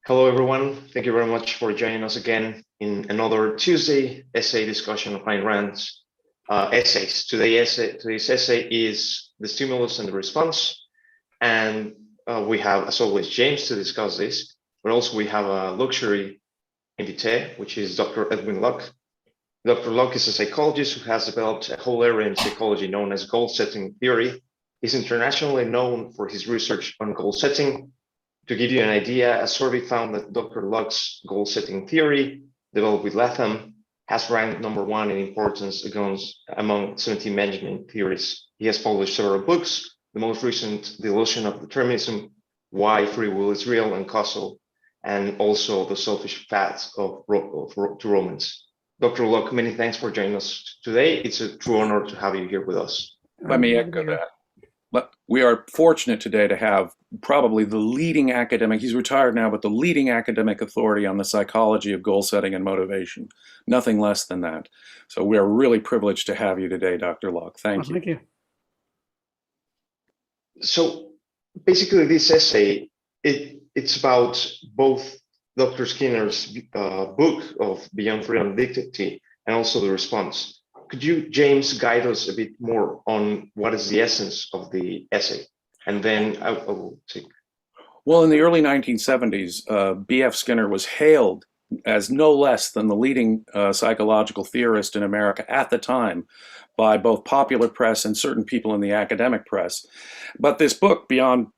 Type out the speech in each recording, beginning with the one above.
Hello, everyone. Thank you very much for joining us again in another Tuesday essay discussion of Ayn Rand's essays. Today's essay is The Stimulus and the Response. And we have, as always, James to discuss this, but also we have a luxury invité, which is Dr. Edwin Locke. Dr. Locke is a psychologist who has developed a whole area in psychology known as goal-setting theory. He's internationally known for his research on goal setting. To give you an idea, a survey found that Dr. Locke's goal-setting theory, developed with Latham, has ranked #1 in importance among 17 management theories. He has published several books, the most recent, The Illusion of Determinism, Why Free Will is Real and Causal, and also The Selfish Path to Romance. Dr. Locke, many thanks for joining us today. It's a true honor to have you here with us. Let me echo that. We are fortunate today to have probably the leading academic, he's retired now, but the leading academic authority on the psychology of goal setting and motivation. Nothing less than that. So we are really privileged to have you today, Dr. Locke. Thank you. Thank you. So basically this essay, it's about both Dr. Skinner's book of Beyond Freedom and Dignity and also the response. Could you, James, guide us a bit more on what is the essence of the essay? And then I will take. Well, in the early 1970s, B.F. Skinner was hailed as no less than the leading psychological theorist in America at the time by both popular press and certain people in the academic press. But this book, Beyond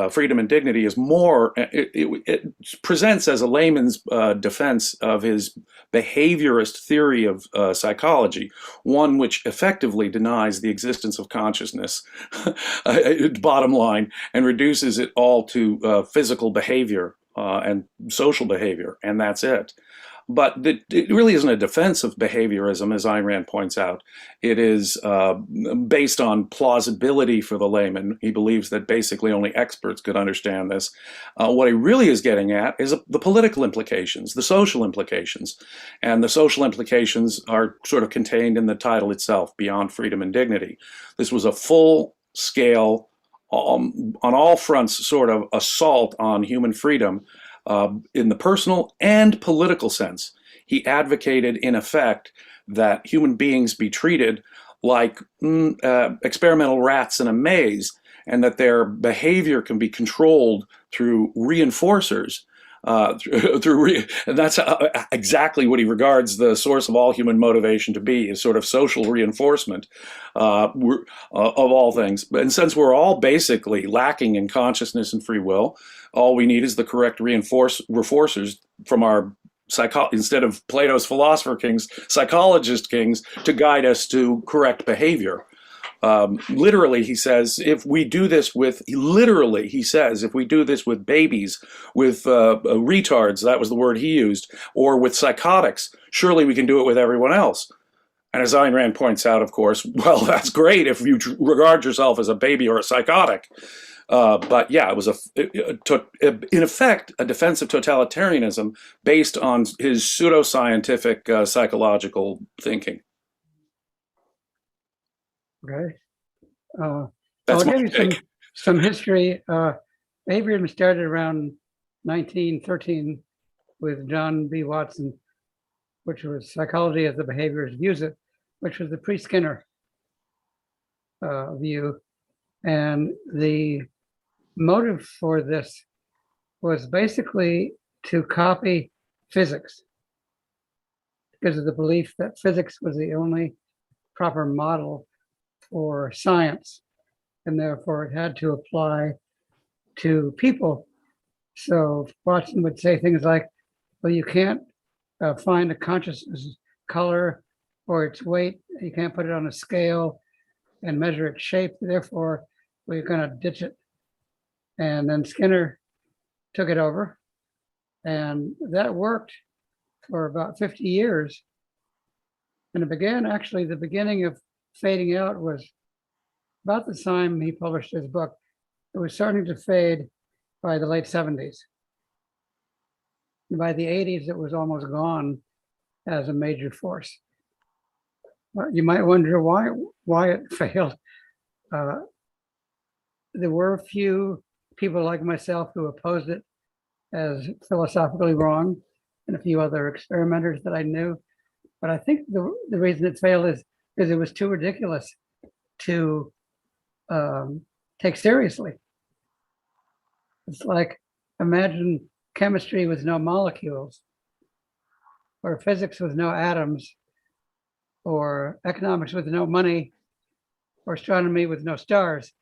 Freedom and Dignity, is more, it presents as a layman's defense of his behaviorist theory of psychology, one which effectively denies the existence of consciousness, bottom line, and reduces it all to physical behavior and social behavior, and that's it. But it really isn't a defense of behaviorism, as Ayn Rand points out. It is based on plausibility for the layman. He believes that basically only experts could understand this. What he really is getting at is the political implications, the social implications. And the social implications are sort of contained in the title itself, Beyond Freedom and Dignity. This was a full-scale, on all fronts, sort of assault on human freedom, in the personal and political sense. He advocated, in effect, that human beings be treated like experimental rats in a maze, and that their behavior can be controlled through reinforcers. And that's exactly what he regards the source of all human motivation to be, is sort of social reinforcement of all things. And since we're all basically lacking in consciousness and free will, all we need is the correct reinforcers from our instead of Plato's philosopher kings, psychologist kings, to guide us to correct behavior. Literally, he says, if we do this with, if we do this with babies, with retards, that was the word he used, or with psychotics, surely we can do it with everyone else. And as Ayn Rand points out, of course, well, that's great if you regard yourself as a baby or a psychotic. But yeah, it was in effect a defense of totalitarianism based on his pseudoscientific psychological thinking. Okay. That's I'll my give you take. some history. Behaviorism started around 1913 with John B. Watson, which was Psychology as the Behaviorist Views It, which was the pre-Skinner view. And the motive for this was basically to copy physics, because of the belief that physics was the only proper model for science, and therefore it had to apply to people. So Watson would say things like, well, you can't find a consciousness color or its weight, you can't put it on a scale and measure its shape, therefore we're going to ditch it. And then Skinner took it over, and that worked for about 50 years. And it began, actually, the beginning of fading out was about the time he published his book. It was starting to fade by the late 70s. And by the 80s, it was almost gone as a major force. You might wonder why it failed. There were a few people like myself who opposed it as philosophically wrong, and a few other experimenters that I knew. But I think the reason it failed is because it was too ridiculous to take seriously. It's like, imagine chemistry with no molecules, or physics with no atoms, or economics with no money, or astronomy with no stars.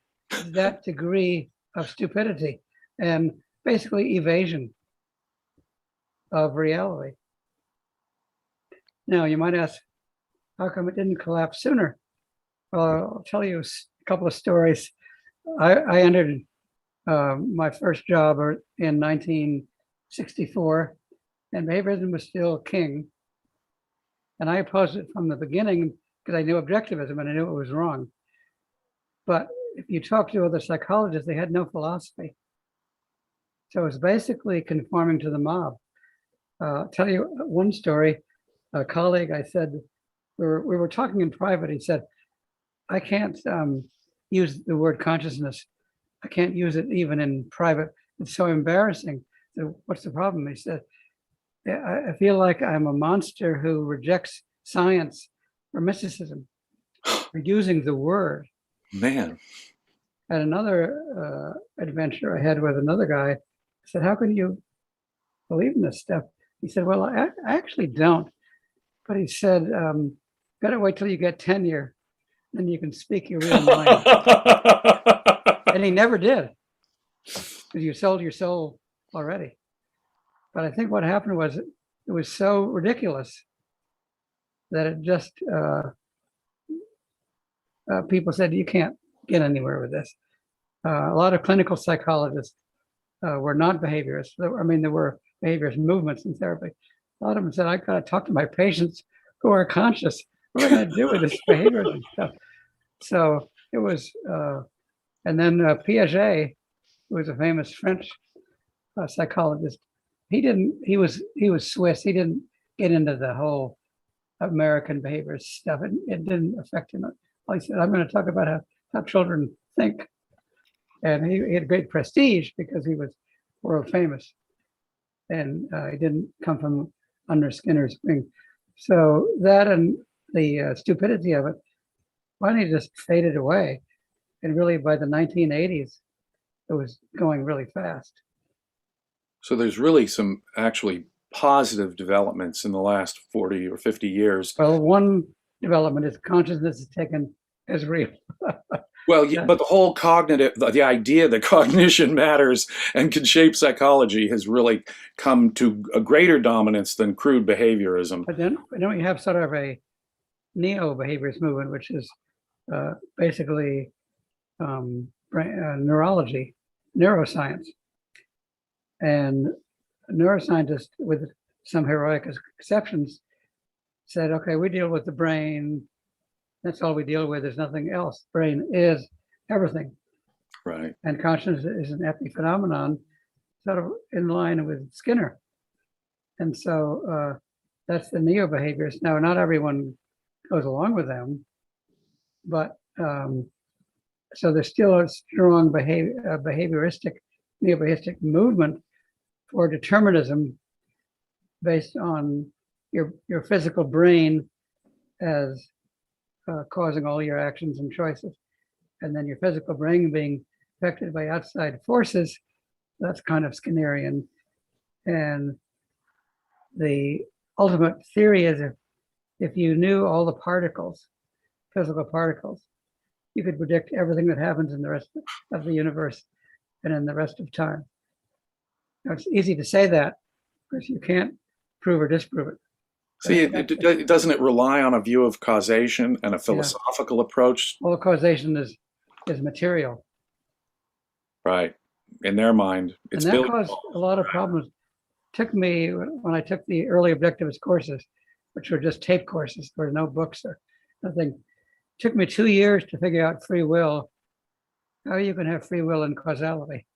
That degree of stupidity and basically evasion of reality. Now, you might ask, how come it didn't collapse sooner? Well, I'll tell you a couple of stories. I entered my first job in 1964, and behaviorism was still king. And I opposed it from the beginning because I knew objectivism and I knew it was wrong. But if you talk to other psychologists, they had no philosophy. So it was basically conforming to the mob. I'll tell you one story. A colleague, I said, we were talking in private. He said, I can't use the word consciousness. I can't use it even in private. It's so embarrassing. So what's the problem? He said, I feel like I'm a monster who rejects science or mysticism for using the word. Man. At another adventure I had with another guy, I said, how can you believe in this stuff? He said, well, I actually don't. But he said, better wait till you get tenure, then you can speak your real mind. And he never did, because you sold your soul already. But I think what happened was it was so ridiculous that it just, people said, you can't get anywhere with this. A lot of clinical psychologists were not behaviorists. I mean, there were behaviorist movements in therapy. A lot of them said, I got to talk to my patients who are conscious. What am I going to do with this behaviorism stuff? So it was, and then Piaget, who was a famous French psychologist, he was Swiss. He didn't get into the whole American behaviorist stuff. It didn't affect him. He said, I'm going to talk about how children think. And he had great prestige because he was world famous. And he didn't come from under Skinner's wing. So that and the stupidity of it finally just faded away. And really by the 1980s, it was going really fast. So there's really some actually positive developments in the last 40 or 50 years. Well, one development is consciousness is taken as real. Well, yeah, but the whole cognitive, the idea that cognition matters and can shape psychology has really come to a greater dominance than crude behaviorism. But then we have sort of a neo-behaviorist movement, which is basically neurology, neuroscience. And neuroscientists, with some heroic exceptions, said, okay, we deal with the brain. That's all we deal with. There's nothing else. Brain is everything. Right. And consciousness is an epiphenomenon, sort of in line with Skinner. And so that's the neo-behaviorists. Now, not everyone goes along with them, but so there's still a strong behavioristic, neo-behavioristic movement for determinism based on your physical brain as causing all your actions and choices. And then your physical brain being affected by outside forces, that's kind of Skinnerian. And the ultimate theory is if you knew all the particles, physical particles, you could predict everything that happens in the rest of the universe and in the rest of time. Now, it's easy to say that because you can't prove or disprove it. See, doesn't it rely on a view of causation and a philosophical approach? All causation is material. Right. In their mind, it's and that caused a lot of problems. Took me, when I took the early objectivist courses, which were just tape courses, there were no books or nothing, took me 2 years to figure out free will. How you can have free will and causality.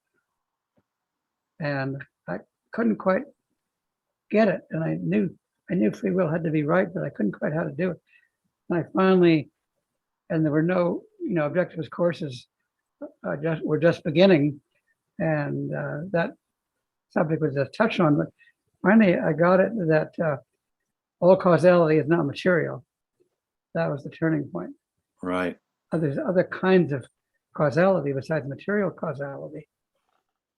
And I couldn't quite get it. And I knew free will had to be right, but I couldn't quite how to do it. And I finally, and there were no, objectivist courses were just beginning. And that subject was just touched on, but finally I got it that all causality is not material. That was the turning point. Right. There's other kinds of causality besides material causality.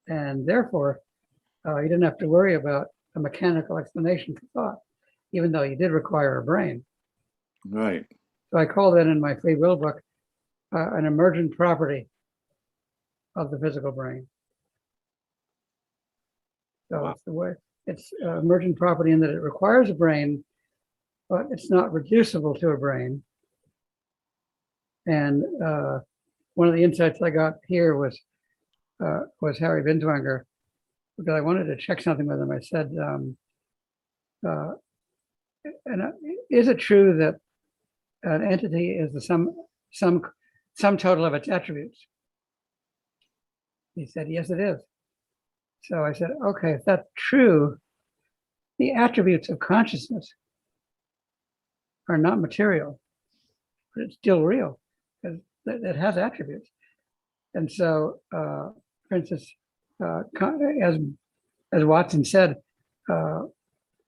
And therefore, you didn't have to worry about a mechanical explanation for thought, even though you did require a brain. Right. So I call that in my free will book an emergent property of the physical brain. So Wow. it's the way it's emergent property in that it requires a brain, but it's not reducible to a brain. And one of the insights I got here was Harry Binswanger, because I wanted to check something with him. I said, is it true that an entity is the sum total of its attributes? He said, yes, it is. So I said, okay, if that's true, the attributes of consciousness are not material, but it's still real because it has attributes. And so, for instance, as Watson said,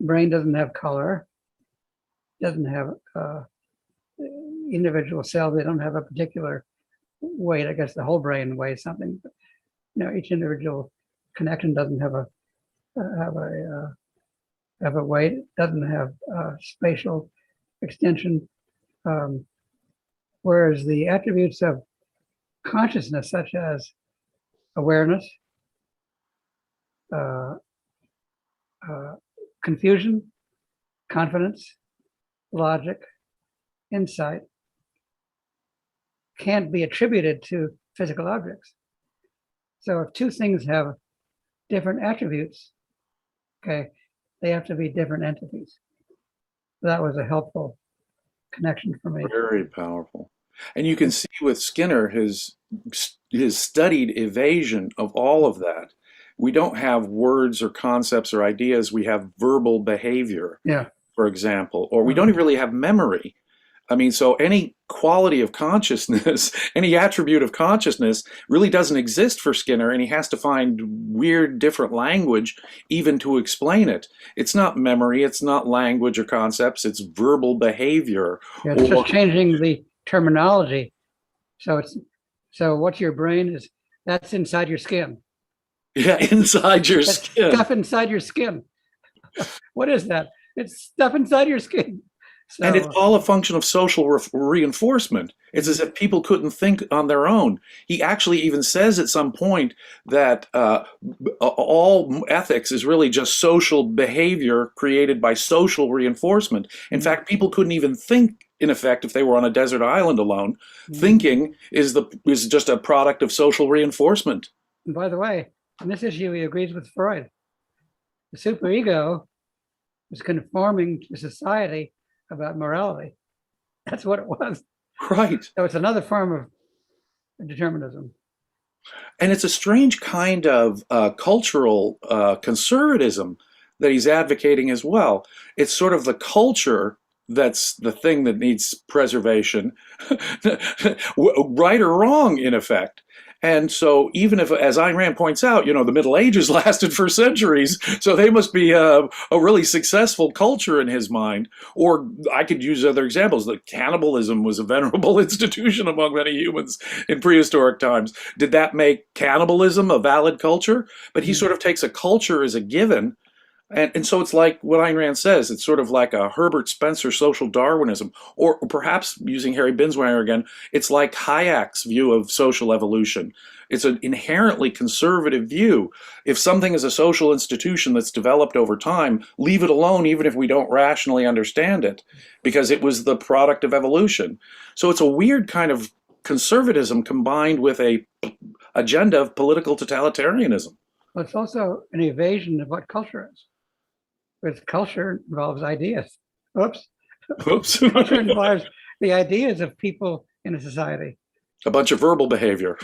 brain doesn't have color, doesn't have individual cells. They don't have a particular weight. I guess the whole brain weighs something. But, each individual connection doesn't have a weight. It doesn't have spatial extension. Whereas the attributes of consciousness, such as awareness, confusion, confidence, logic, insight, can't be attributed to physical objects. So if two things have different attributes, okay, they have to be different entities. That was a helpful connection for me. Very powerful. And you can see with Skinner his studied evasion of all of that. We don't have words or concepts or ideas. We have verbal behavior, for example, or we don't really have memory. I mean, so any quality of consciousness, any attribute of consciousness really doesn't exist for Skinner, and he has to find weird, different language even to explain it. It's not memory, it's not language or concepts, it's verbal behavior. Yeah, it's just changing the terminology. So what's your brain is, that's inside your skin. Yeah, inside your skin. Stuff inside your skin. What is that? It's stuff inside your skin. So, and it's all a function of social reinforcement. It's as if people couldn't think on their own. He actually even says at some point that all ethics is really just social behavior created by social reinforcement. In fact, people couldn't even think, in effect, if they were on a desert island alone. Thinking is just a product of social reinforcement. And by the way, on this issue, he agrees with Freud. The superego was conforming to society about morality. That's what it was. Right. So it's another form of determinism. And it's a strange kind of cultural conservatism that he's advocating as well. It's sort of the culture that's the thing that needs preservation, right or wrong, in effect. And so even if, as Ayn Rand points out, the Middle Ages lasted for centuries, so they must be a really successful culture in his mind. Or I could use other examples. Like cannibalism was a venerable institution among many humans in prehistoric times. Did that make cannibalism a valid culture? But he sort of takes a culture as a given. And so it's like what Ayn Rand says, it's sort of like a Herbert Spencer social Darwinism, or perhaps using Harry Binswanger again, it's like Hayek's view of social evolution. It's an inherently conservative view. If something is a social institution that's developed over time, leave it alone even if we don't rationally understand it, because it was the product of evolution. So it's a weird kind of conservatism combined with a agenda of political totalitarianism. Well, it's also an evasion of what culture is. Because culture involves ideas. Oops. Culture involves the ideas of people in a society. A bunch of verbal behavior.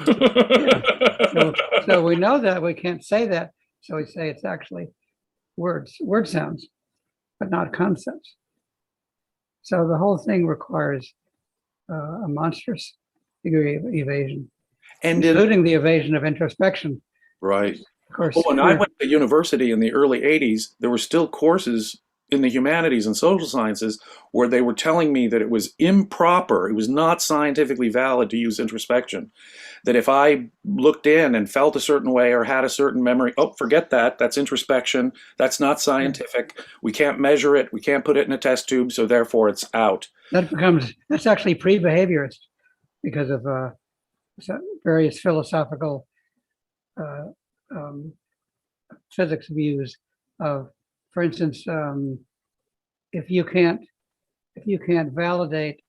So we know that, we can't say that. So we say it's actually word sounds, but not concepts. So the whole thing requires a monstrous degree of evasion, including the evasion of introspection. Right. course, Well, when I went to university in the early 80s, there were still courses in the humanities and social sciences where they were telling me that it was improper, it was not scientifically valid to use introspection. That if I looked in and felt a certain way or had a certain memory, oh, forget that, that's introspection, that's not scientific, we can't measure it, we can't put it in a test tube, so therefore it's out. that's actually pre-behaviorist because of various philosophical uh, um, physics views of, for instance, if you can't validate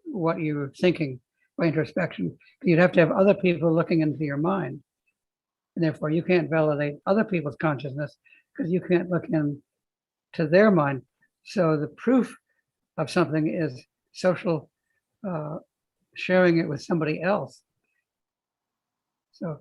what you're thinking by introspection, you'd have to have other people looking into your mind, and therefore you can't validate other people's consciousness because you can't look into their mind. So the proof of something is social sharing it with somebody else. So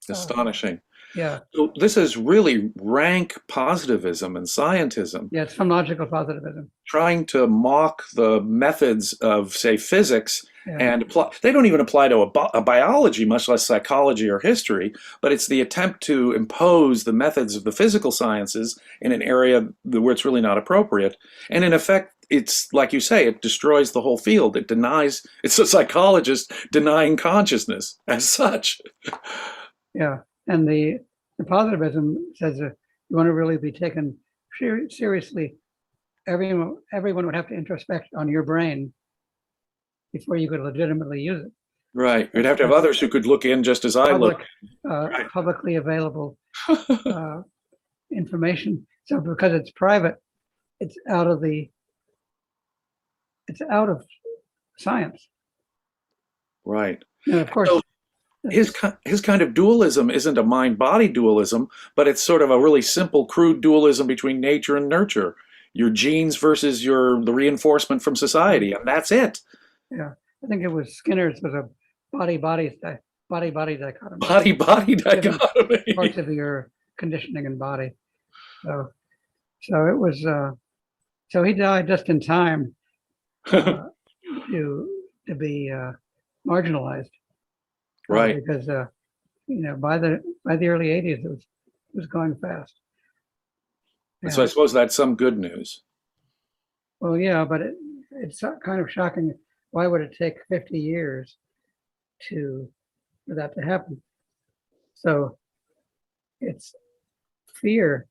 Astonishing. yeah. So this is really rank positivism and scientism. Yeah, it's from logical positivism. Trying to mock the methods of, say, physics, Yeah. and apply. They don't even apply to a biology, much less psychology or history, but it's the attempt to impose the methods of the physical sciences in an area where it's really not appropriate. And in effect, it's like you say, it destroys the whole field. It denies, it's a psychologist denying consciousness as such. Yeah, and the positivism says that you want to really be taken seriously, everyone would have to introspect on your brain before you could legitimately use it. Right. You'd have to have others who could look in just as I look. Right. Publicly available information. So because it's private, it's out of science. Right. And of course, so his kind of dualism isn't a mind-body dualism, but it's sort of a really simple, crude dualism between nature and nurture. Your genes versus the reinforcement from society, and that's it. Yeah, I think it was Skinner's was a body-body dichotomy. Body-body dichotomy. Parts of your conditioning and body. So it was. So he died just in time to be marginalized. Right. Because by the early 80s it was going fast. Yeah. So I suppose that's some good news. Well, yeah, but it's kind of shocking. Why would it take 50 years for that to happen? So it's fear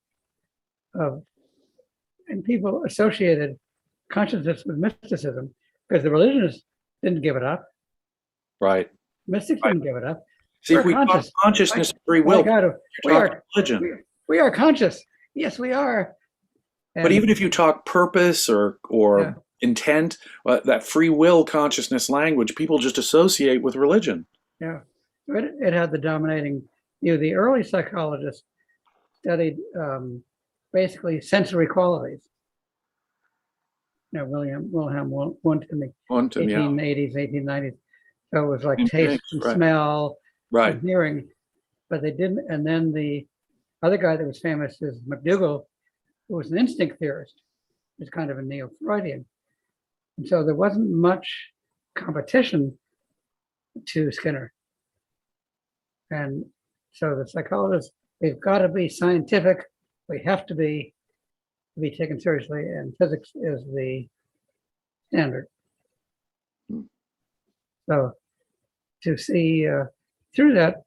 of, and people associated consciousness with mysticism because the religionists didn't give it up. Right. Mystics didn't give it up. See, if we talk consciousness, free will, we are conscious. Yes, we are. And but even if you talk purpose or intent, that free will consciousness language, people just associate with religion. Yeah, it had the dominating view. The early psychologists studied basically sensory qualities. Wilhelm Wundt in the 1880s, 1890s. So it was like taste and smell, and hearing, but they didn't. And then the other guy that was famous is McDougall, who was an instinct theorist. He was kind of a neo-Freudian. And so there wasn't much competition to Skinner. And so the psychologists, they've got to be scientific. We have to be taken seriously, and physics is the standard. So to see through that,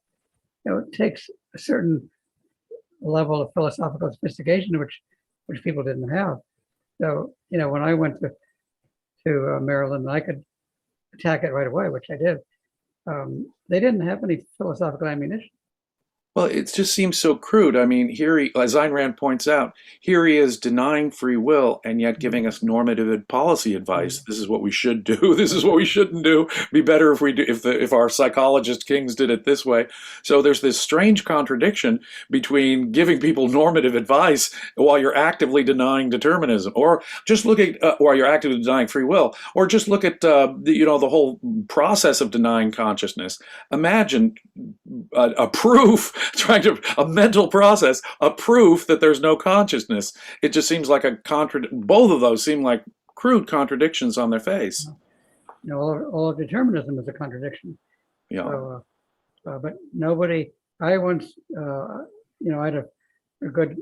it takes a certain level of philosophical sophistication, which people didn't have. So when I went to Maryland, I could attack it right away, which I did. They didn't have any philosophical ammunition. Well, it just seems so crude. I mean, here as Ayn Rand points out, here he is denying free will and yet giving us normative policy advice. This is what we should do. This is what we shouldn't do. It'd be better if our psychologist kings did it this way. So there's this strange contradiction between giving people normative advice while you're actively denying determinism, or just look at while you're actively denying free will, or just look at the whole process of denying consciousness. Imagine a proof. A mental process, a proof that there's no consciousness. It just seems like both of those seem like crude contradictions on their face. All of determinism is a contradiction. Yeah. So, but nobody I once, I had a good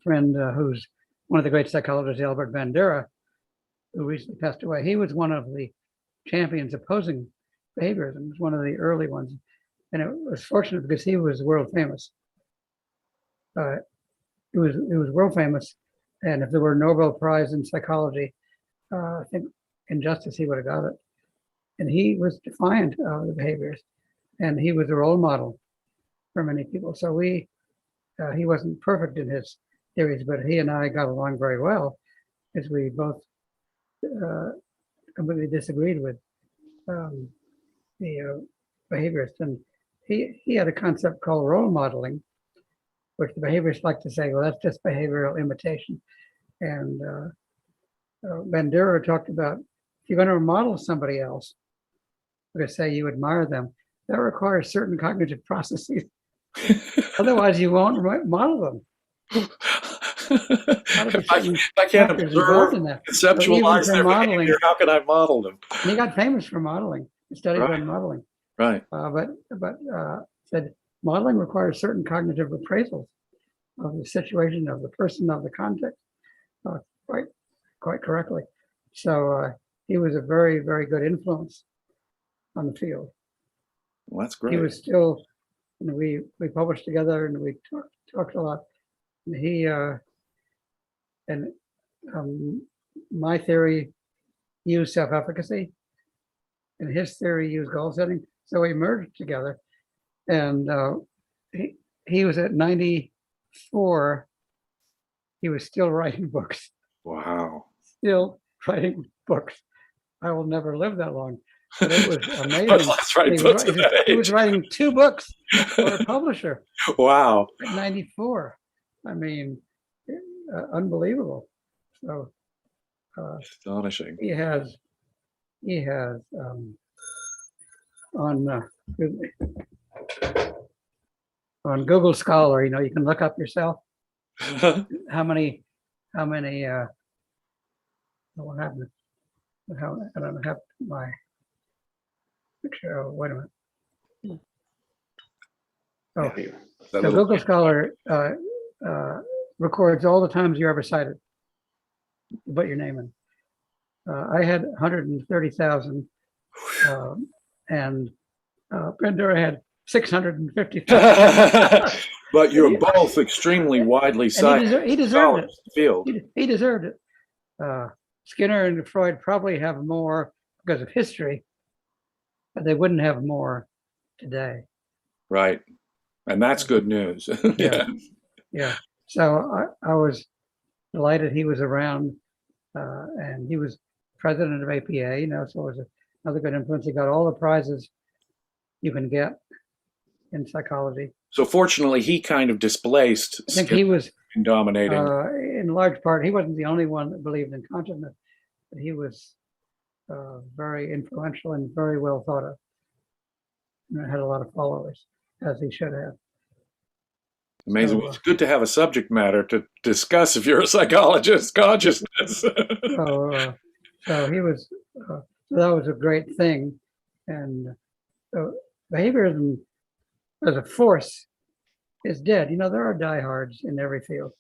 friend who's one of the great psychologists, Albert Bandura, who recently passed away. He was one of the champions opposing behaviorism. He was one of the early ones. And it was fortunate because he was world famous. It was world famous. And if there were a Nobel Prize in psychology, I think in justice, he would have got it. And he was defiant of the behaviors. And he was a role model for many people. So he wasn't perfect in his theories, but he and I got along very well because we both completely disagreed with the behaviorists. And he had a concept called role modeling, which the behaviorists like to say, well, that's just behavioral imitation. And Bandura talked about if you're going to model somebody else, like say you admire them, that requires certain cognitive processes. Otherwise, you won't model them. If I can't observe, conceptualize their behavior, how can I model them? And he got famous for modeling. He studied on modeling. Right. But said modeling requires certain cognitive appraisals of the situation, of the person, of the context, quite correctly. So he was a very, very good influence on the field. Well, that's great. He was still, we published together and we talked a lot. And my theory used self-efficacy, and his theory used goal setting. So we merged together, and he was at 94. He was still writing books. Wow. Still writing books. I will never live that long. But it was amazing. Let's write books at that age. He was writing 2 books for a publisher. Wow. At 94. I mean, unbelievable. So astonishing. He has on Google Scholar, you can look up yourself how many what happened? How I don't have my picture. Oh, wait a minute. Oh, so Google Scholar records all the times you're ever cited. You put your name in. I had 130,000, and Bandura had 650,000. But you're both extremely widely cited. He deserved it. Field. He deserved it. Skinner and Freud probably have more because of history, but they wouldn't have more today. Right. And that's good news. Yeah. So I was delighted he was around, and he was president of APA, so it was another good influence. He got all the prizes you can get in psychology. So fortunately, he kind of displaced. I think he was dominating. In large part, he wasn't the only one that believed in consciousness, but he was very influential and very well thought of. And had a lot of followers, as he should have. Amazing. Well, it's good to have a subject matter to discuss if you're a psychologist, consciousness. So he was, so that was a great thing. And behaviorism as a force is dead. There are diehards in every field.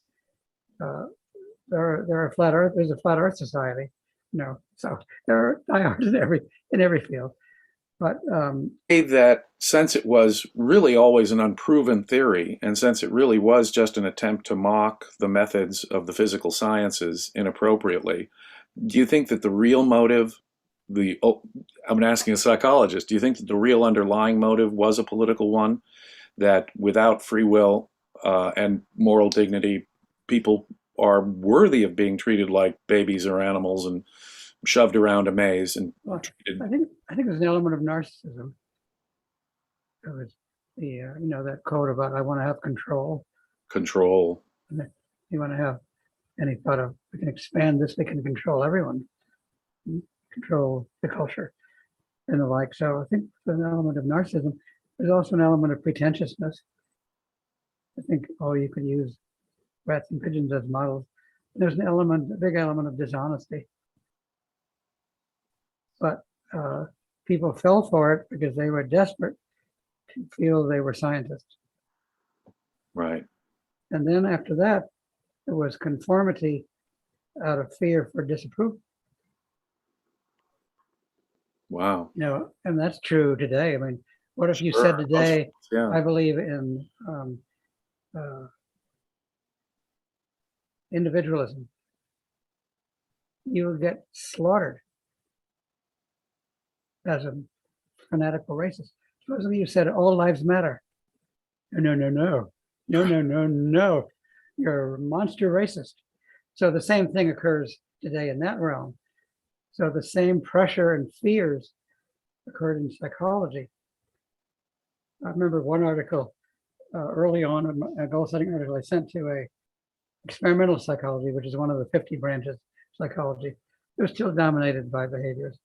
There are flat earth, there's a flat earth society, so there are diehards in every field. But that since it was really always an unproven theory, and since it really was just an attempt to mock the methods of the physical sciences inappropriately, do you think that the real motive, I'm asking a psychologist, do you think that the real underlying motive was a political one, that without free will and moral dignity, people are worthy of being treated like babies or animals and shoved around a maze and treated? I think there's an element of narcissism. It was that quote about I want to have control. Control. You want to have, and he thought of we can expand this, we can control everyone, control the culture and the like. So I think there's an element of narcissism. There's also an element of pretentiousness. I think you could use rats and pigeons as models. There's a big element of dishonesty. But people fell for it because they were desperate to feel they were scientists. Right. And then after that, it was conformity out of fear for disapproval. Wow. You know, and that's true today. I mean, what if you Sure. said today, Yeah. I believe in individualism? You would get slaughtered as a fanatical racist. Supposing you said all lives matter. No, no, no, no, no, no, no. You're a monster racist. So the same thing occurs today in that realm. So the same pressure and fears occurred in psychology. I remember one article early on, a goal setting article I sent to a experimental psychology, which is one of the 50 branches of psychology. It was still dominated by behaviors.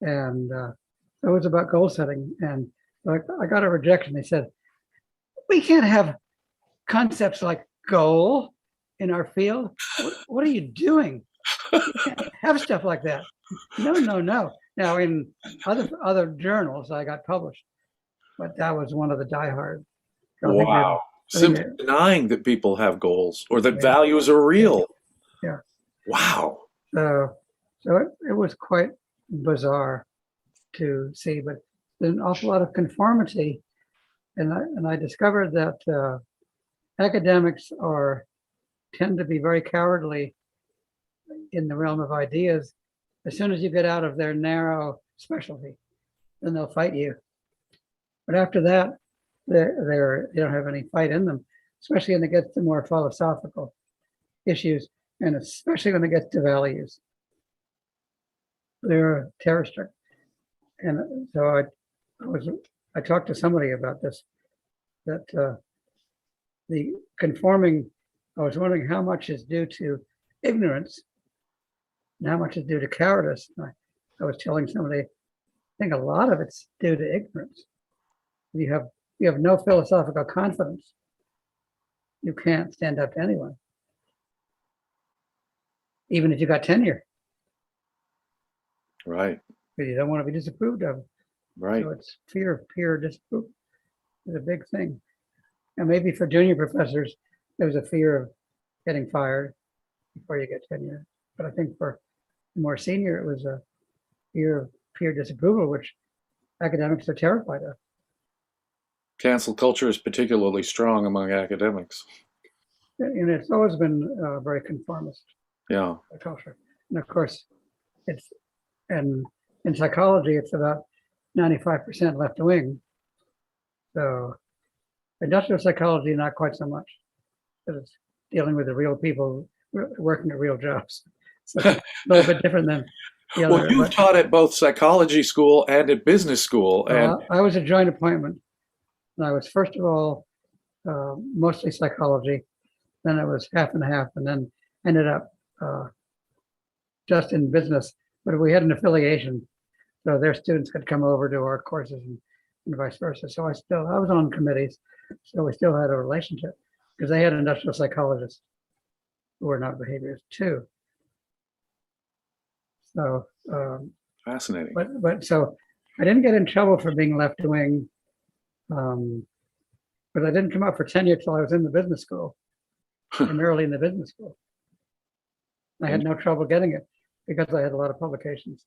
And it was about goal setting. And I got a rejection. They said, we can't have concepts like goal in our field. What are you doing? You can't have stuff like that. No, no, no. Now in other journals I got published, but that was one of the diehard. Wow. Simply denying that people have goals or that values are real. Yeah. Wow. So it was quite bizarre to see, but there's an awful lot of conformity. And I discovered that academics tend to be very cowardly in the realm of ideas. As soon as you get out of their narrow specialty, then they'll fight you. But after that, they don't have any fight in them, especially when it gets to more philosophical issues, and especially when it gets to values. They're terror-struck. And so I talked to somebody about this, that the conforming, I was wondering how much is due to ignorance and how much is due to cowardice. And I was telling somebody, I think a lot of it's due to ignorance. You have no philosophical confidence, you can't stand up to anyone, even if you got tenure. Right. Because you don't want to be disapproved of. Right. So it's fear of peer disapproval is a big thing. And maybe for junior professors, there's a fear of getting fired before you get tenure. But I think for more senior, it was a fear of peer disapproval, which academics are terrified of. Cancel culture is particularly strong among academics. And it's always been very conformist. Yeah. Culture. And of course, and in psychology, it's about 95% left wing. So industrial psychology, not quite so much, because it's dealing with the real people working at real jobs. So it's a little bit different than the other. Well, you've taught at both psychology school and at business school. And I was a joint appointment. And I was, first of all, mostly psychology. Then I was half and half, and then ended up just in business. But we had an affiliation, so their students could come over to our courses and vice versa. So I was on committees, so we still had a relationship because they had industrial psychologists who were not behaviorists too. So fascinating. But so I didn't get in trouble for being left wing, but I didn't come up for tenure till I was in the business school, primarily in the business school. I had no trouble getting it because I had a lot of publications.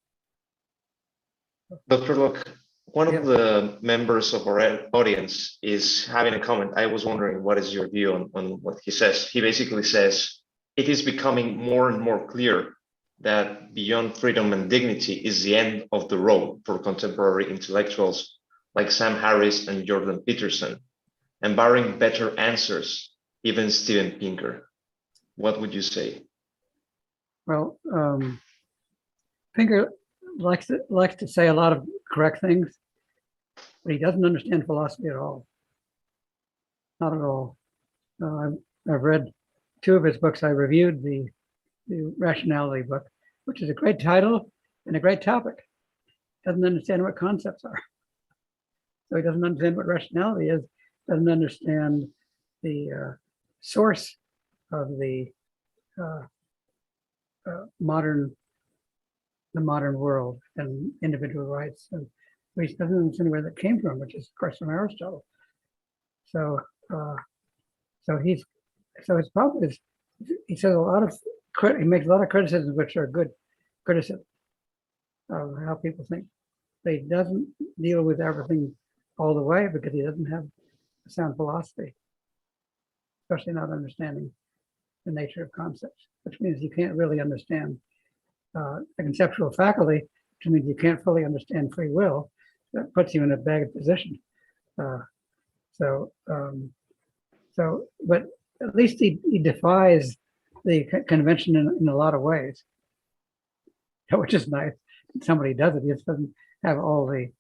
Dr. Locke, one of the members of our audience is having a comment. I was wondering, what is your view on what he says? He basically says, it is becoming more and more clear that beyond freedom and dignity is the end of the road for contemporary intellectuals like Sam Harris and Jordan Peterson, and barring better answers, even Steven Pinker. What would you say? Well, Pinker likes to say a lot of correct things, but he doesn't understand philosophy at all. Not at all. I've read two of his books. I reviewed the Rationality book, which is a great title and a great topic. Doesn't understand what concepts are. So he doesn't understand what rationality is, doesn't understand the source of the modern world and individual rights, and he doesn't understand where that came from, which is, of course, from Aristotle. So so his problem is he says he makes a lot of criticisms which are good criticism of how people think. But he doesn't deal with everything all the way because he doesn't have a sound philosophy, especially not understanding the nature of concepts, which means you can't really understand the conceptual faculty, which means you can't fully understand free will. That puts you in a bad position. But at least he defies the convention in a lot of ways, which is nice. Somebody does it. He just doesn't have all the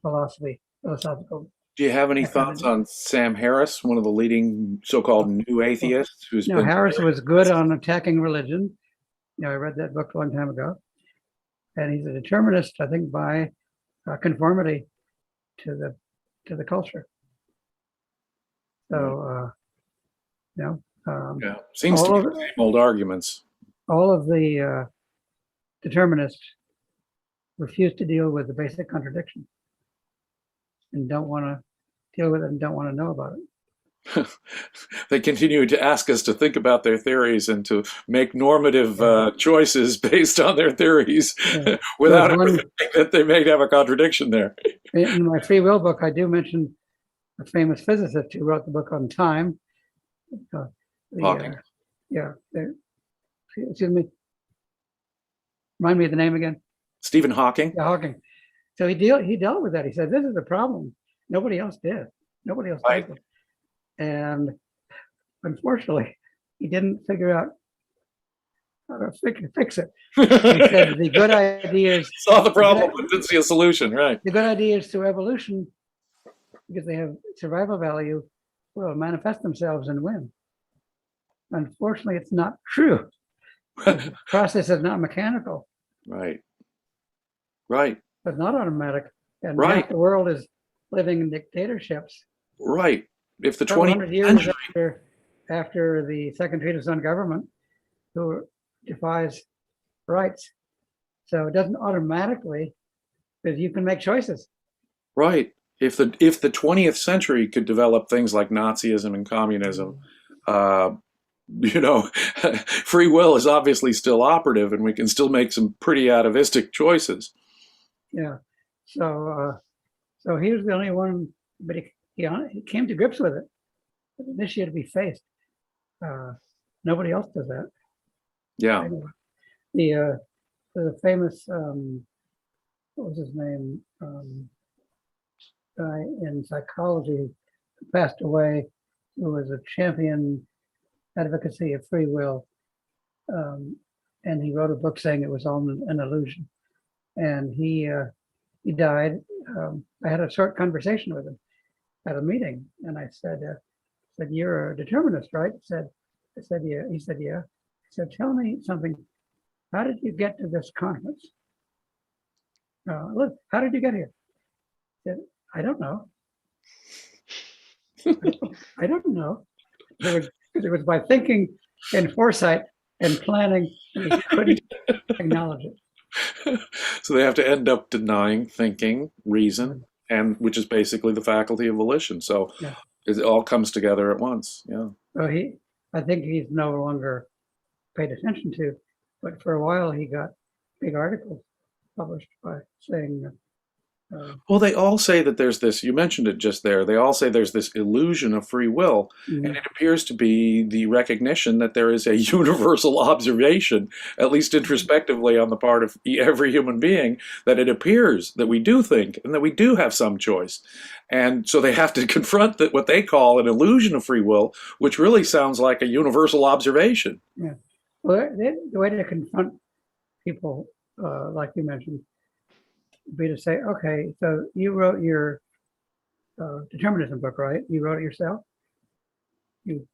philosophical. Do you have any thoughts on Sam Harris, one of the leading so-called new atheists? Harris was good on attacking religion. I read that book a long time ago. And he's a determinist, I think, by conformity to the culture. So, seems to be the same old arguments. All of the determinists refuse to deal with the basic contradiction and don't want to deal with it and don't want to know about it. They continue to ask us to think about their theories and to make normative choices based on their theories without ever thinking that they may have a contradiction there. In my free will book, I do mention a famous physicist who wrote the book on time. Hawking. Excuse me. Remind me of the name again. Stephen Hawking. Yeah, Hawking. So he dealt with that. He said, this is the problem. Nobody else did. Nobody else did it. And unfortunately, he didn't figure out how to fix it. He said the good ideas saw the problem but didn't see a solution, right? The good ideas through evolution, because they have survival value, will manifest themselves and win. Unfortunately, it's not true. The process is not mechanical. Right. It's not automatic. And half the world is living in dictatorships. Right. If the 20 years after the Second Treatise on Government, who defies rights. So it doesn't automatically, because you can make choices. Right. If the 20th century could develop things like Nazism and communism, free will is obviously still operative, and we can still make some pretty atavistic choices. Yeah. So he was the only one, but he came to grips with it. This year to be faced. Nobody else does that. Yeah. Anyway, the famous what was his name? Guy in psychology who passed away, who was a champion advocacy of free will, and he wrote a book saying it was all an illusion. And he died. I had a short conversation with him at a meeting, and I said, "You're a determinist, right?" I said, "Yeah." He said, "Yeah." I said, "Tell me something. How did you get to this conference? Look, how did you get here?" I said, "I don't know. I don't know. It was by thinking and foresight and planning, and he couldn't acknowledge it." So they have to end up denying thinking, reason, and which is basically the faculty of volition. So it all comes together at once. Yeah. So I think he's no longer paid attention to, but for a while he got big articles published by saying. Well, they all say that there's this, you mentioned it just there, they all say there's this illusion of free will, and it appears to be the recognition that there is a universal observation, at least introspectively on the part of every human being, that it appears that we do think and that we do have some choice. And so they have to confront what they call an illusion of free will, which really sounds like a universal observation. Yeah. Well, the way to confront people, like you mentioned, be to say, okay, so you wrote your determinism book, right? You wrote it yourself. You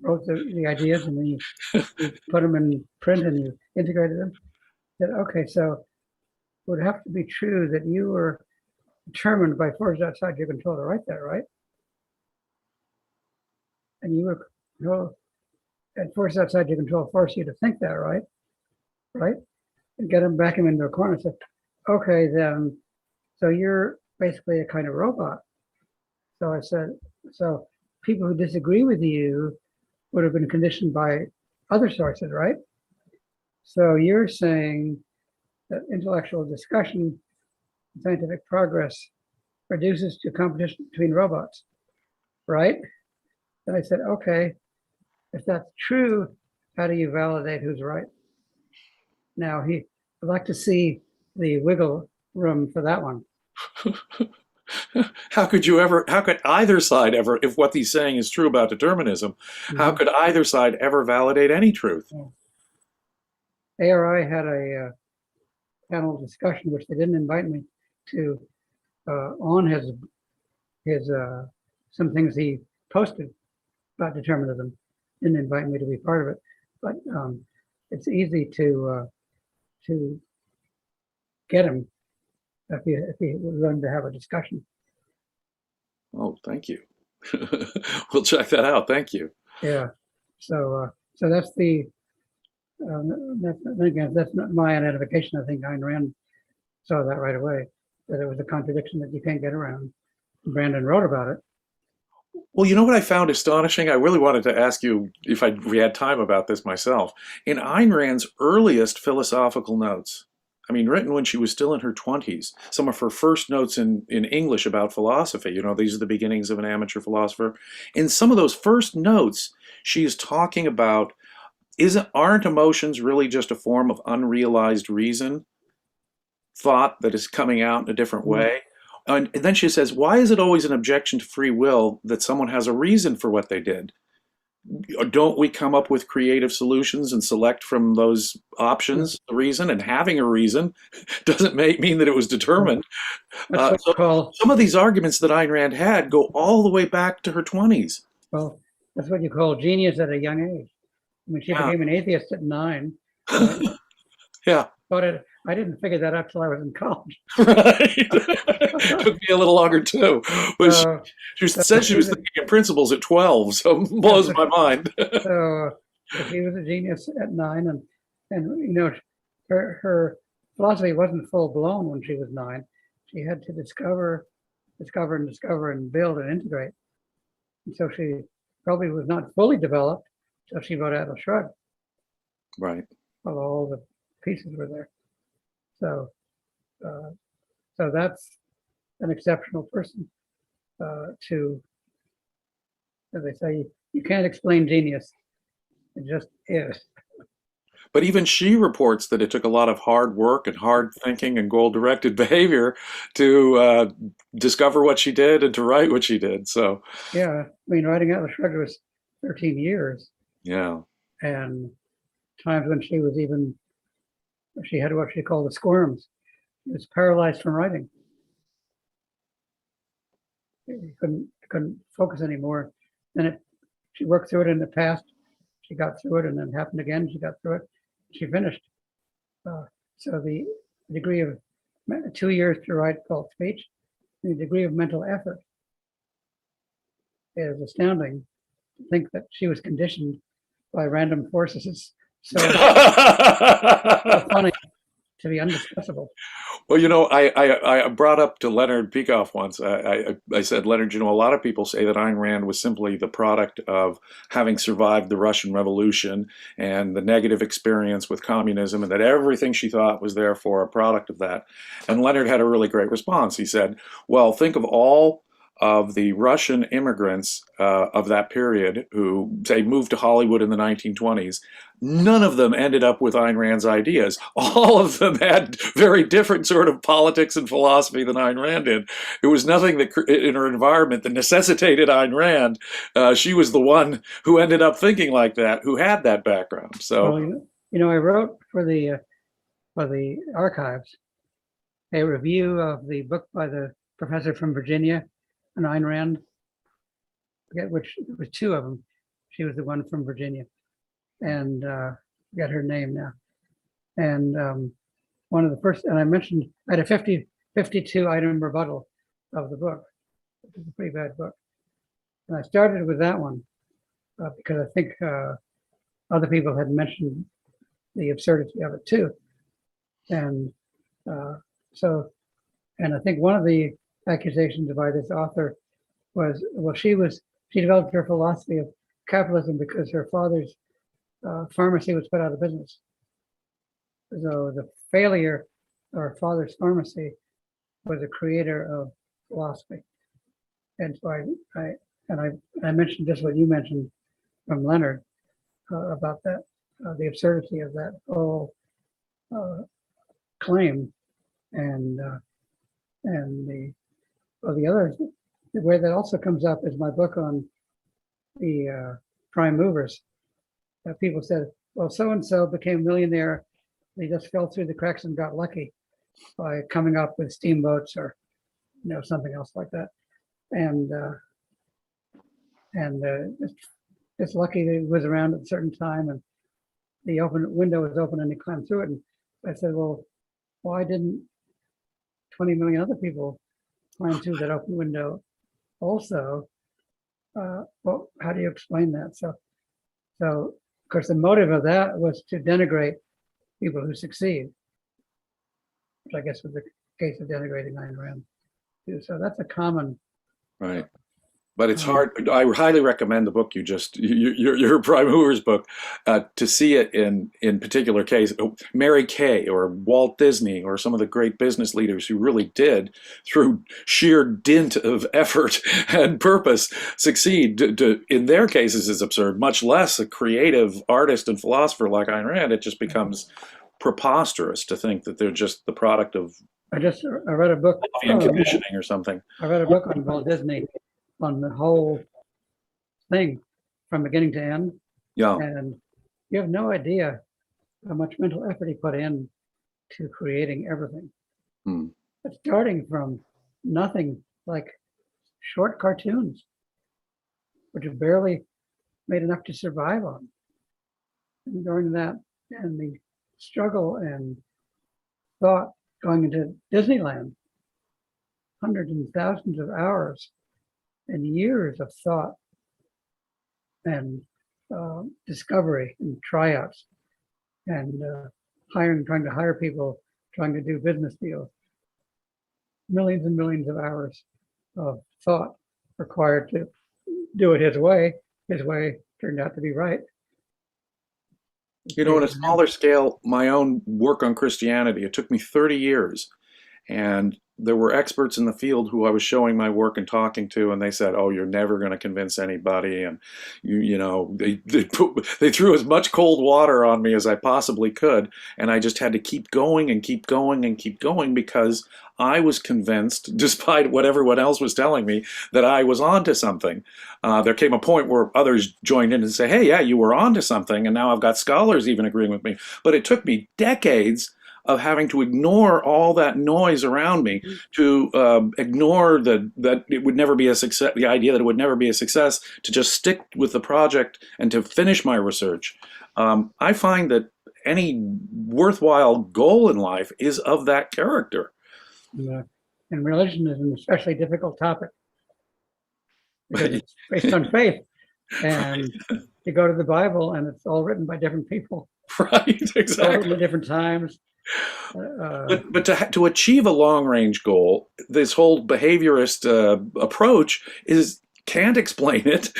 wrote the ideas, and then you put them in print and you integrated them. Said, okay, so it would have to be true that you were determined by forces outside your control to write that, right? And you were and forces outside your control force you to think that, right? Right? And get them back into a corner and say, okay, then, so you're basically a kind of robot. So I said, So people who disagree with you would have been conditioned by other sources, right? So you're saying that intellectual discussion, scientific progress reduces to competition between robots, right? And I said, okay, if that's true, how do you validate who's right? Now I'd like to see the wiggle room for that one. How could either side ever, if what he's saying is true about determinism, how could either side ever validate any truth? ARI had a panel discussion, which they didn't invite me to, on his some things he posted about determinism. Didn't invite me to be part of it, but it's easy to get him if he was willing to have a discussion. Oh, thank you. We'll check that out. Thank you. Yeah. So that's the that's not my identification. I think Ayn Rand saw that right away, that it was a contradiction that you can't get around. Brandon wrote about it. Well, you know what I found astonishing? I really wanted to ask you if we had time about this myself. In Ayn Rand's earliest philosophical notes, I mean, written when she was still in her 20s, some of her first notes in English about philosophy, you know, these are the beginnings of an amateur philosopher. In some of those first notes, she is talking about, aren't emotions really just a form of unrealized reason, thought that is coming out in a different way? And then she says, why is it always an objection to free will that someone has a reason for what they did? Don't we come up with creative solutions and select from those options the reason? And having a reason doesn't mean that it was determined. So some of these arguments that Ayn Rand had go all the way back to her 20s. Well, that's what you call genius at a young age. I mean, she became an atheist at 9. Yeah. But I didn't figure that out till I was in college. Right. Took me a little longer too. But she said she was thinking of principles at 12, so it blows my mind. So she was a genius at 9, and you know, her philosophy wasn't full blown when she was 9. She had to discover and build and integrate. And so she probably was not fully developed till she wrote Atlas Shrugged. Right. Well, all the pieces were there. So that's an exceptional person to, as they say, you can't explain genius. It just is. But even she reports that it took a lot of hard work and hard thinking and goal-directed behavior to discover what she did and to write what she did. So yeah, I mean, writing Atlas Shrugged was 13 years. Yeah. And times when she had what she called the squirms. She was paralyzed from writing. She couldn't focus anymore. Then she worked through it in the past. She got through it, and then it happened again. She got through it. She finished. So the degree of 2 years to write called speech, the degree of mental effort is astounding. To think that she was conditioned by random forces. So funny to be undiscussable. Well, you know, I brought up to Leonard Peikoff once, I said, Leonard, you know, a lot of people say that Ayn Rand was simply the product of having survived the Russian Revolution and the negative experience with communism, and that everything she thought was therefore a product of that. And Leonard had a really great response. He said, well, think of all of the Russian immigrants of that period who, say, moved to Hollywood in the 1920s. None of them ended up with Ayn Rand's ideas. All of them had very different sort of politics and philosophy than Ayn Rand did. It was nothing that in her environment that necessitated Ayn Rand. She was the one who ended up thinking like that, who had that background. So, well, you know, I wrote for the archives a review of the book by the professor from Virginia on Ayn Rand. I forget which, there was 2 of them. She was the one from Virginia, and forget her name now. And one of the first, and I mentioned, I had a 52 item rebuttal of the book, which is a pretty bad book. And I started with that one because I think other people had mentioned the absurdity of it too. And and I think one of the accusations by this author she developed her philosophy of capitalism because her father's pharmacy was put out of business. So the failure of her father's pharmacy was a creator of philosophy. And so I mentioned just what you mentioned from Leonard about that, the absurdity of that whole claim, and the other where that also comes up is my book on the prime movers. People said, well, so and so became a millionaire. They just fell through the cracks and got lucky by coming up with steamboats or something else like that. And it's lucky that it was around at a certain time and the window was open and he climbed through it. And I said, well, why didn't 20 million other people climb through that open window also? Well, how do you explain that? So of course, the motive of that was to denigrate people who succeed, which I guess was the case of denigrating Ayn Rand too. So that's a common. Right. But it's hard. I highly recommend the book your Prime Movers book, to see it in particular case. Mary Kay or Walt Disney or some of the great business leaders who really did, through sheer dint of effort and purpose, succeed. In their cases, is absurd. Much less a creative artist and philosopher like Ayn Rand. It just becomes preposterous to think that they're just the product of. I read a book on conditioning or something. I read a book on Walt Disney, on the whole thing from beginning to end. Yeah. And you have no idea how much mental effort he put in to creating everything. But starting from nothing, like short cartoons, which have barely made enough to survive on. And during that, and the struggle and thought going into Disneyland, hundreds and thousands of hours and years of thought and discovery and tryouts and trying to hire people, trying to do business deals. Millions and millions of hours of thought required to do it his way. His way turned out to be right. On a smaller scale, my own work on Christianity, it took me 30 years. And there were experts in the field who I was showing my work and talking to, and they said, "Oh, you're never going to convince anybody." And they threw as much cold water on me as I possibly could, and I just had to keep going and keep going and keep going because I was convinced, despite what everyone else was telling me, that I was onto something. There came a point where others joined in and say, "Hey, yeah, you were onto something," and now I've got scholars even agreeing with me. But it took me decades of having to ignore all that noise around me, to ignore that it would never be a success, the idea that it would never be a success, to just stick with the project and to finish my research. I find that any worthwhile goal in life is of that character. Yeah. And religion is an especially difficult topic because it's based on faith. And you go to the Bible and it's all written by different people. Right, exactly. At different times. But to achieve a long-range goal, this whole behaviorist approach can't explain it.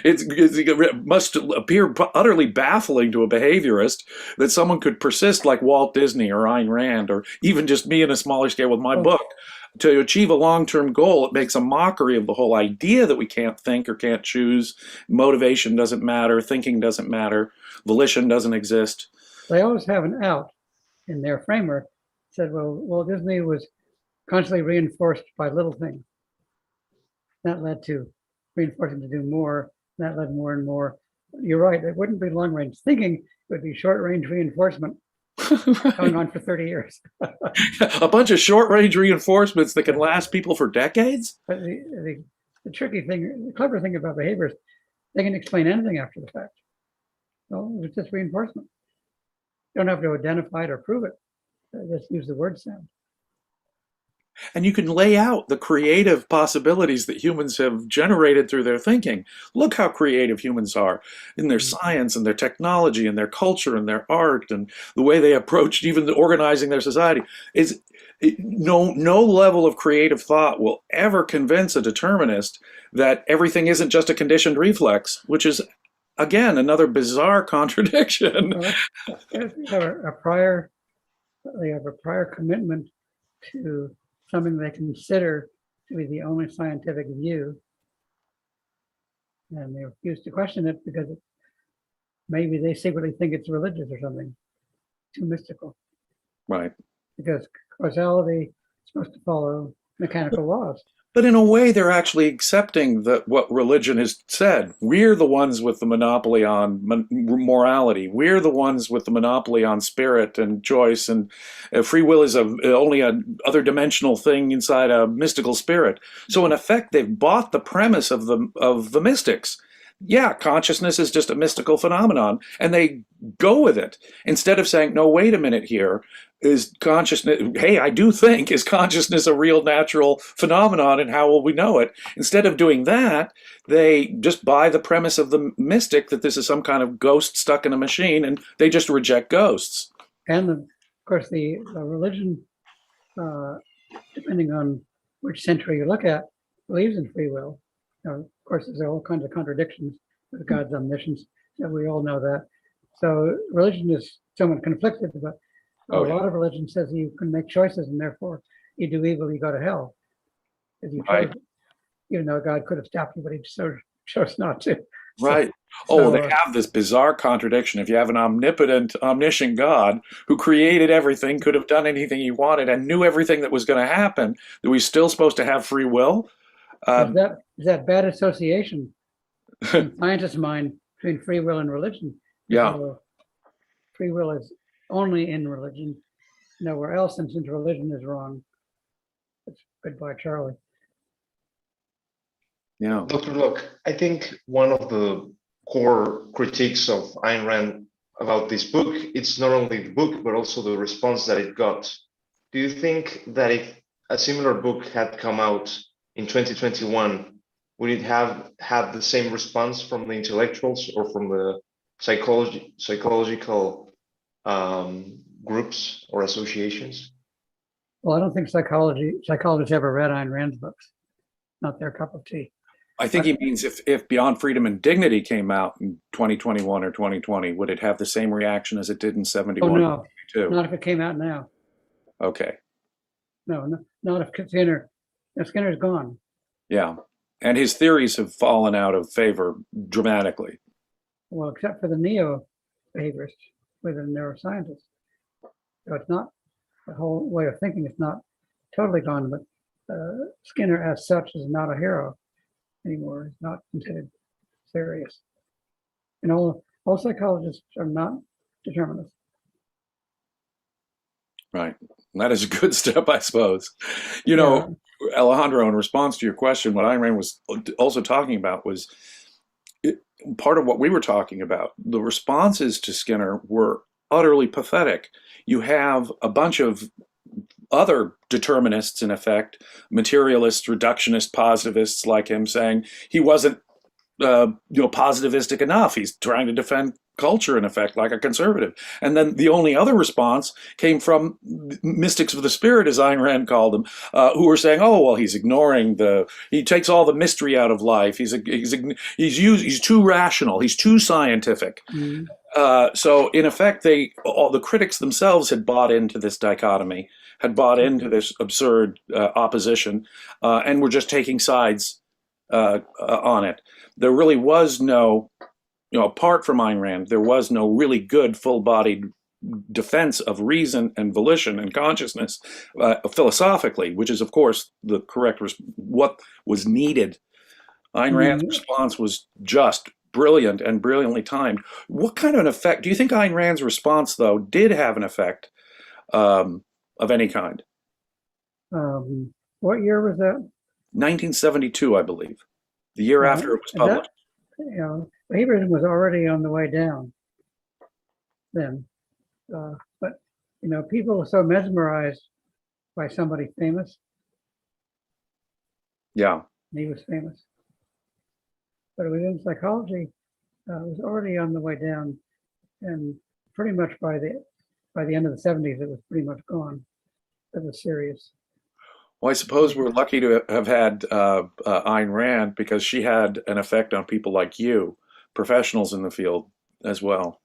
It must appear utterly baffling to a behaviorist that someone could persist like Walt Disney or Ayn Rand or even just me in a smaller scale with my book. To achieve a long-term goal, it makes a mockery of the whole idea that we can't think or can't choose. Motivation doesn't matter. Thinking doesn't matter. Volition doesn't exist. They always have an out in their framework. Said, well, Walt Disney was constantly reinforced by little things. That led to reinforcing to do more. That led more and more. You're right. It wouldn't be long-range thinking. It would be short-range reinforcement. Right. Going on for 30 years. A bunch of short-range reinforcements that can last people for decades? But the tricky thing, the clever thing about behaviors, they can explain anything after the fact. So it's just reinforcement. You don't have to identify it or prove it. Just use the word sound. And you can lay out the creative possibilities that humans have generated through their thinking. Look how creative humans are in their science and their technology and their culture and their art and the way they approached even organizing their society. No level of creative thought will ever convince a determinist that everything isn't just a conditioned reflex, which is, again, another bizarre contradiction. Well, if they have a prior commitment to something they consider to be the only scientific view, and they refuse to question it because maybe they secretly think it's religious or something, too mystical. Right. Because causality is supposed to follow mechanical laws. But in a way, they're actually accepting that what religion has said. We're the ones with the monopoly on morality. We're the ones with the monopoly on spirit and choice, and free will is only an other dimensional thing inside a mystical spirit. So in effect, they've bought the premise of the mystics. Yeah, consciousness is just a mystical phenomenon, and they go with it instead of saying, no, wait a minute here. Is consciousness, hey, I do think, is consciousness a real natural phenomenon, and how will we know it? Instead of doing that, they just buy the premise of the mystic that this is some kind of ghost stuck in a machine, and they just reject ghosts. And of course, the religion, depending on which century you look at, believes in free will. Of course, there's all kinds of contradictions with God's omniscience, and we all know that. So religion is somewhat conflicted, but a lot of religion says you can make choices, and therefore you do evil, you go to hell. Because you chose, even though God could have stopped you, but he chose not to. Right. They have this bizarre contradiction. If you have an omnipotent, omniscient God who created everything, could have done anything he wanted, and knew everything that was going to happen, that we're still supposed to have free will? Is that bad association in scientists' mind between free will and religion? Yeah. Free will is only in religion, nowhere else, and since religion is wrong, it's goodbye, Charlie. Yeah. Dr. Locke, I think one of the core critiques of Ayn Rand about this book, it's not only the book, but also the response that it got. Do you think that if a similar book had come out in 2021, would it have had the same response from the intellectuals or from the psychological groups or associations? Well, I don't think psychologists ever read Ayn Rand's books. Not their cup of tea. I think he means if Beyond Freedom and Dignity came out in 2021 or 2020, would it have the same reaction as it did in 71? Oh, no. Not if it came out now. Okay. No, not if Skinner's gone. Yeah. And his theories have fallen out of favor dramatically. Well, except for the neo-behaviorists with the neuroscientists. So it's not, the whole way of thinking is not totally gone, but Skinner as such is not a hero anymore. He's not considered serious. And all psychologists are not determinists. Right. That is a good step, I suppose. You know, Alejandro, in response to your question, what Ayn Rand was also talking about was part of what we were talking about. The responses to Skinner were utterly pathetic. You have a bunch of other determinists, in effect, materialists, reductionist positivists like him, saying he wasn't positivistic enough. He's trying to defend culture, in effect, like a conservative. And then the only other response came from mystics of the spirit, as Ayn Rand called them, who were saying, "Oh, well, he's ignoring he takes all the mystery out of life. He's too rational. He's too scientific." Mm-hmm. So in effect, all the critics themselves had bought into this dichotomy, had bought into this absurd opposition, and were just taking sides on it. There really was no, apart from Ayn Rand, there was no really good full-bodied defense of reason and volition and consciousness philosophically, which is, of course, the correct what was needed. Ayn Rand's response was just brilliant and brilliantly timed. What kind of an effect do you think Ayn Rand's response, though, did have an effect of any kind? What year was that? 1972, I believe. The year after it was published. Behaviorism was already on the way down then. But, people were so mesmerized by somebody famous. Yeah. He was famous. But within psychology, it was already on the way down. And pretty much by the end of the 70s, it was pretty much gone. of the series. Well, I suppose we're lucky to have had Ayn Rand because she had an effect on people like you, professionals in the field as well.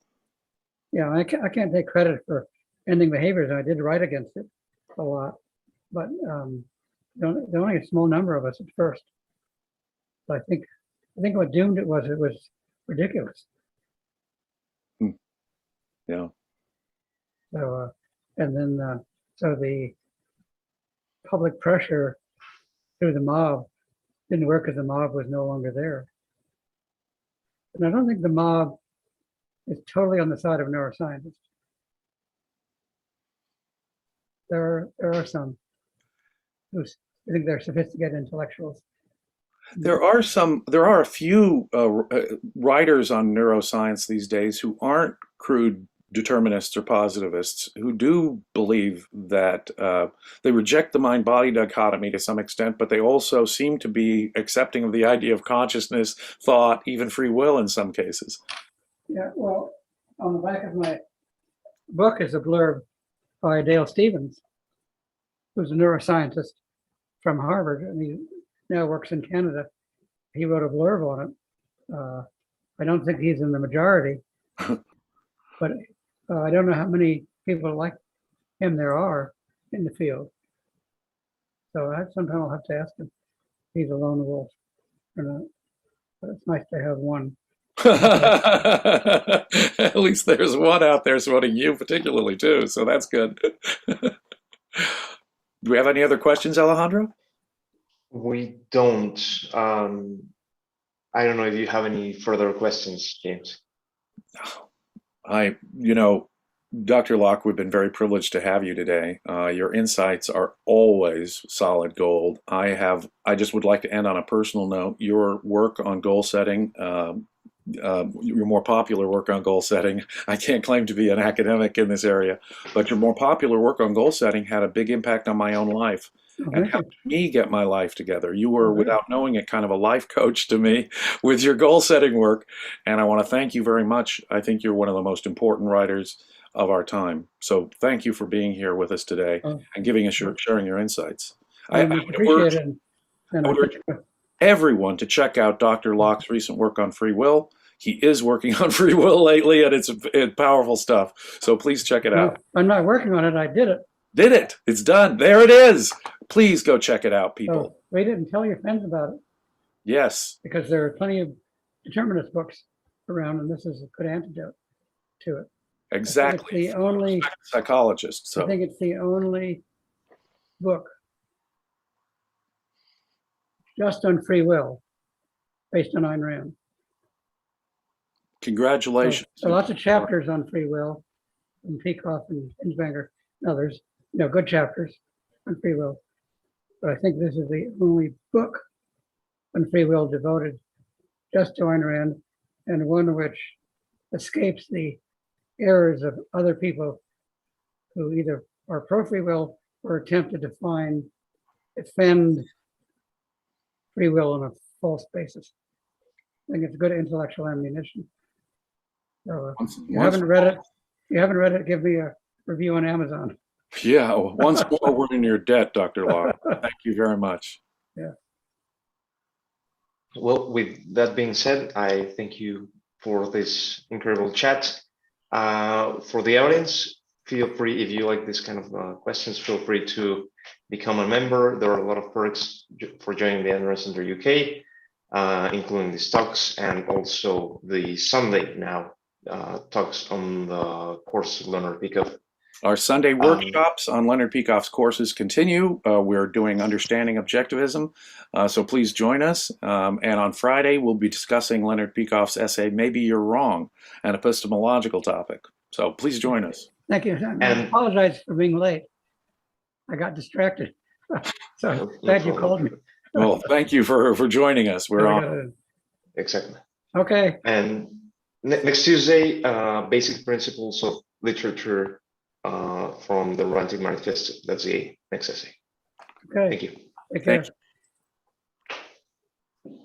Yeah, I can't take credit for ending behaviorism. I did write against it a lot, but there were only a small number of us at first. But I think what doomed it was ridiculous. Yeah. So and then so the public pressure through the mob didn't work because the mob was no longer there. And I don't think the mob is totally on the side of neuroscientists. There are some who think they're sophisticated intellectuals. There are a few writers on neuroscience these days who aren't crude determinists or positivists, who do believe that they reject the mind-body dichotomy to some extent, but they also seem to be accepting of the idea of consciousness, thought, even free will in some cases. Yeah, well, on the back of my book is a blurb by Dale Stevens, who's a neuroscientist from Harvard, and he now works in Canada. He wrote a blurb on it. I don't think he's in the majority, but I don't know how many people like him there are in the field. So sometime I'll have to ask him if he's a lone wolf or not. But it's nice to have one. At least there's one out there supporting you particularly too, so that's good. Do we have any other questions, Alejandro? We don't. I don't know if you have any further questions, James. Dr. Locke, we've been very privileged to have you today. Your insights are always solid gold. I just would like to end on a personal note. Your work on goal setting, your more popular work on goal setting, I can't claim to be an academic in this area, but your more popular work on goal setting had a big impact on my own life and helped me get my life together. You were, without knowing it, kind of a life coach to me with your goal setting work, and I want to thank you very much. I think you're one of the most important writers of our time. So thank you for being here with us today and giving us sharing your insights. I appreciate it. I would urge everyone to check out Dr. Locke's recent work on free will. He is working on free will lately, and it's powerful stuff. So please check it out. I'm not working on it. I did it. Did it? It's done. There it is. Please go check it out, people. Read it and tell your friends about it. Yes. Because there are plenty of determinist books around, and this is a good antidote to it. Exactly. It's the only psychologist. So I think it's the only book just on free will based on Ayn Rand. Congratulations. So lots of chapters on free will from Peikoff and Insbanger and others, good chapters on free will. But I think this is the only book on free will devoted just to Ayn Rand, and one which escapes the errors of other people who either are pro-free will or attempt to defend free will on a false basis. I think it's good intellectual ammunition. So if you haven't read it, give me a review on Amazon. Yeah, once more, we're in your debt, Dr. Locke. Thank you very much. Yeah. Well, with that being said, I thank you for this incredible chat. For the audience, feel free, if you like this kind of questions, feel free to become a member. There are a lot of perks for joining the Ayn Rand Center UK, including these talks and also the Sunday now talks on the course of Leonard Peikoff. Our Sunday workshops on Leonard Peikoff's courses continue. We're doing Understanding Objectivism, so please join us. And on Friday, we'll be discussing Leonard Peikoff's essay, Maybe You're Wrong, an epistemological topic. So please join us. Thank you. I apologize for being late. I got distracted. So glad you called me. Well, thank you for joining us. We're on. Exactly. Okay. And next Tuesday, Basic Principles of Literature from the Romantic Manifesto. That's the next essay. Okay. Thank you. Take care. Thank you.